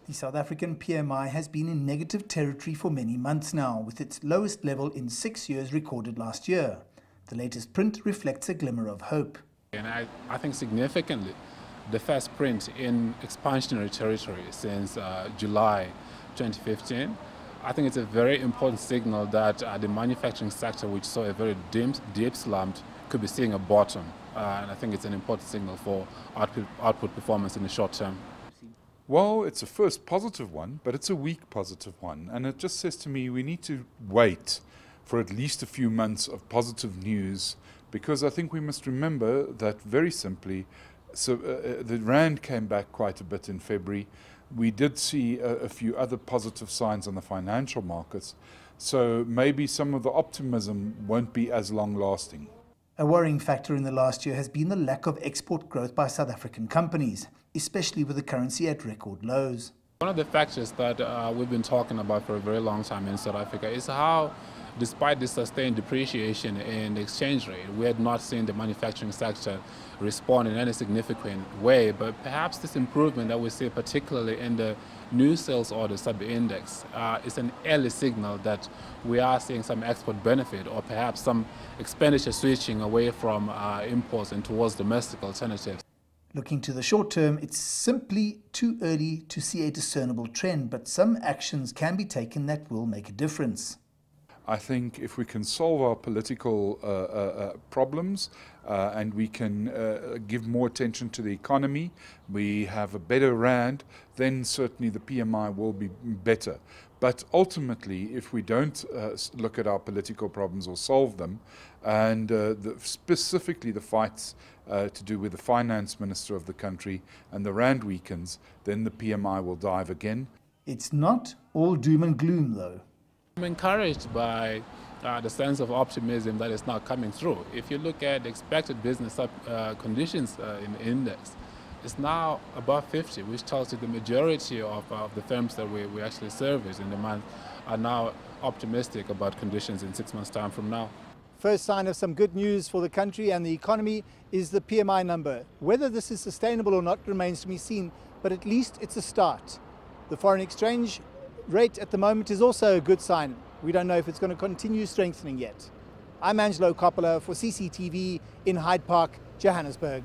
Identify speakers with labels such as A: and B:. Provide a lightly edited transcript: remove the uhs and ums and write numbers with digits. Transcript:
A: The South African PMI has been in negative territory for many months now, with its lowest level in 6 years recorded last year. The latest print reflects a glimmer of hope.
B: And I think significantly, the first print in expansionary territory since July 2015, I think it's a very important signal that the manufacturing sector, which saw a very deep slump, could be seeing a bottom. And I think it's an important signal for output performance in the short term.
C: Well, it's a first positive one, but it's a weak positive one. And it just says to me we need to wait for at least a few months of positive news, because I think we must remember that very simply, the rand came back quite a bit in February. We did see a few other positive signs on the financial markets. So maybe some of the optimism won't be as long lasting.
A: A worrying factor in the last year has been the lack of export growth by South African companies, especially with the currency at record lows.
B: One of the factors that we've been talking about for a very long time in South Africa is how, despite this sustained depreciation in the exchange rate, we had not seen the manufacturing sector respond in any significant way. But perhaps this improvement that we see, particularly in the new sales order sub-index, is an early signal that we are seeing some export benefit, or perhaps some expenditure switching away from imports and towards domestic alternatives.
A: Looking to the short term, it's simply too early to see a discernible trend, but some actions can be taken that will make a difference.
C: I think if we can solve our political problems and we can give more attention to the economy, we have a better rand, then certainly the PMI will be better. But ultimately, if we don't look at our political problems or solve them, and specifically the fights to do with the finance minister of the country, and the rand weakens, then the PMI will dive again.
A: It's not all doom and gloom, though.
B: I'm encouraged by the sense of optimism that is now coming through. If you look at the expected business conditions in the index, it's now above 50, which tells you the majority of the firms that we actually service in the month are now optimistic about conditions in 6 months' time from now.
A: First sign of some good news for the country and the economy is the PMI number. Whether this is sustainable or not remains to be seen, but at least it's a start. The foreign exchange rate at the moment is also a good sign. We don't know if it's going to continue strengthening yet. I'm Angelo Coppola for CCTV in Hyde Park, Johannesburg.